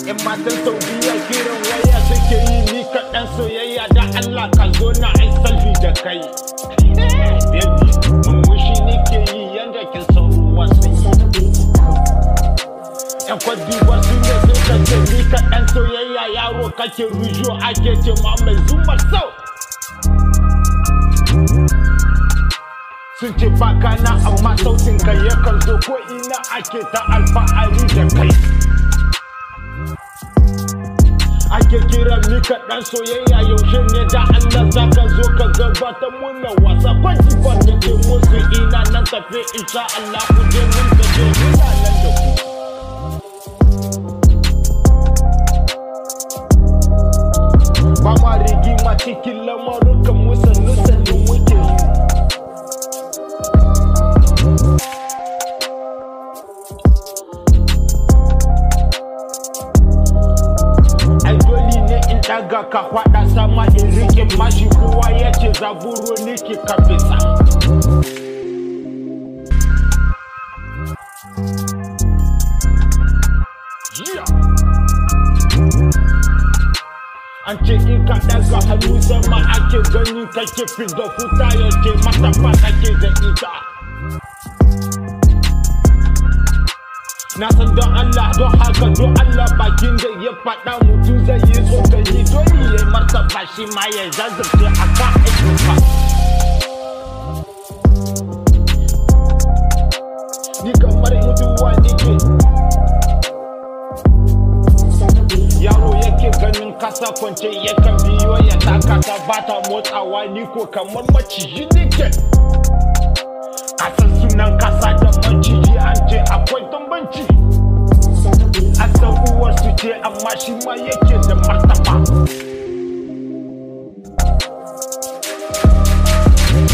In matan Saudiya kiran waya suke yi ni kaɗan soyayya da Allah ka zo na ai selfie da kai. Baby, murmushi nike yi yanda kin san ruwan sanyi. Yan kwadiwar su ne suka ce ni kaɗan soyayya yaro kake rujo ake ce ma mai zumar sau. Sun ce baka na amma sautin ka yakan zo ko ina ake ta alfahari da kai. Ake kira ni kaɗan soyayya yaushe ne da Allah zaka zo ka gabatar muna wasa kwanci ba da ke musu ina nan tafe insha Allah ku je mun tafe ina nan da ku. Ba ma rigima cikin lamarukan mu sannu muke yi. Daga ka kwada sama in rike mashi kowa ya ce zaburo ne ke kafisa. An ce in ka daga hannu sama ake gani kake fi da huta ya ce mata fa kake da ita. Na san don Allah don haka don Allah bakin da ya faɗa mutum zai yi tsokani dole ya martaba shi ma ya zazzace a kan aikinsa. Ni kamar mutuwa nike yaro yake ganin kasa kwance yakan biyo ya taka ta bata motsawa ni ko kamar maciji nike. Kasan sunan kasa da maciji an ce akwai tambanci. An san uwar su ce amma shi ma yake da martaba.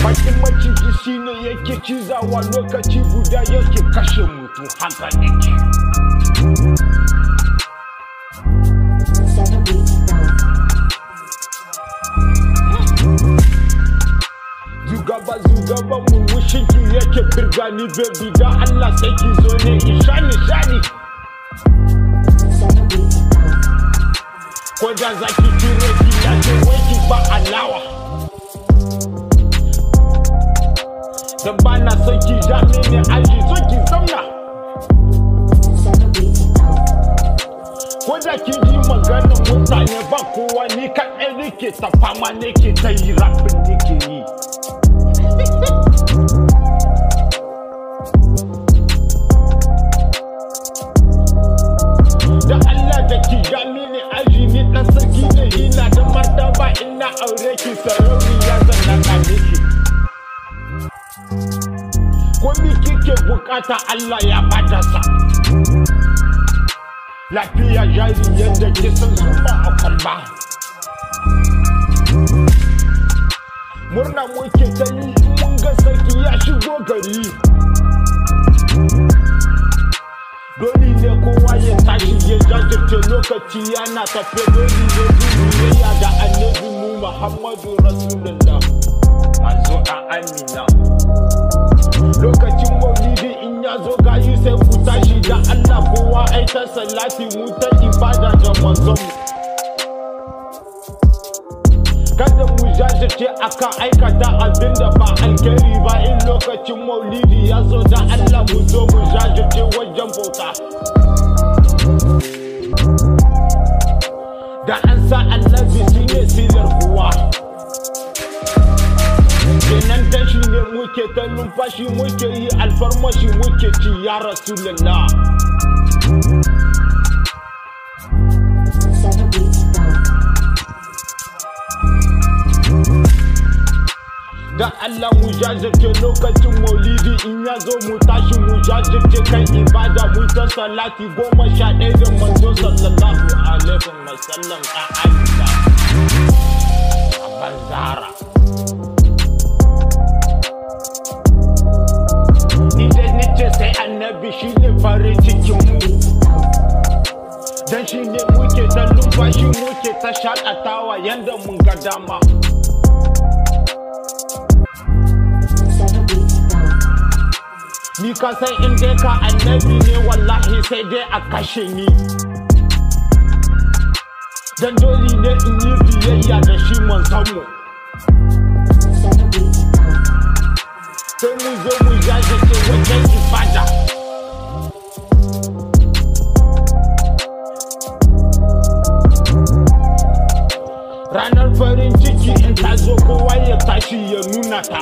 Bakin maciji shine yake cizawa lokaci guda yake kashe mutum haka yake. Zugaba murmushin ki yake birga ni baby da Allah sai ki zo ne ishani. Ko da zaki kire ki ya ce wai ki ba alawa. Dan ba na son ki ja mini aji so ki zauna. Ko da ki ji maganar mutane ba kowa ni kaɗai nake ta fama nake ta yi rapin nake yi. Da Allah da ki ja mini aji ni ɗan sarki ne ina da martaba ina aure ki sarauniya zan naɗa miki. Ko mi kike bukata Allah ya bada sa. Lafiya jari yadda ke san zuba a kwalba. Murna muke ta yi mun ga sarki ya shigo gari. Dole ne kowa ya tashi ya jajirce lokaci yana tafe dole ne biyayya da annabi mu Muhammadu Rasulullah manzo ɗan Amina. Lokacin maulidi in ya zo gayu sai ku tashi da Allah kowa ai ta salati mu ta ibada da manzon mu. Kada mu jajirce aka aikata abinda ba alkhairi ba in lokacin maulidi ya zo da Allah mu zo mu jajirce wajen bauta. Da an sa annabi shine silar kuwa. Kenan dan shi ne muke ta numfashi muke yi alfarmashi muke ci ya Rasulullah. Da Allah mu jajirce lokacin maulidi in ya zo mu tashi mu jajirce kan ibada mu ta salati 11 da manzo sallallahu alaihi wasallam a Amina a Banzara. Ni dai nace sai annabi shine farin cikin mu. Dan shine muke ta numfashi muke ta shakatawa yanda mun ga dama. Ni ka san in dai ka annabi ne wallahi sai dai a kashe ni. Dan dole ne in yi biyayya da shi manzon mu. Sai mu zo mu jajirce wajen ibada. Ranar farin ciki in ta zo kowa ya tashi ya nuna ta.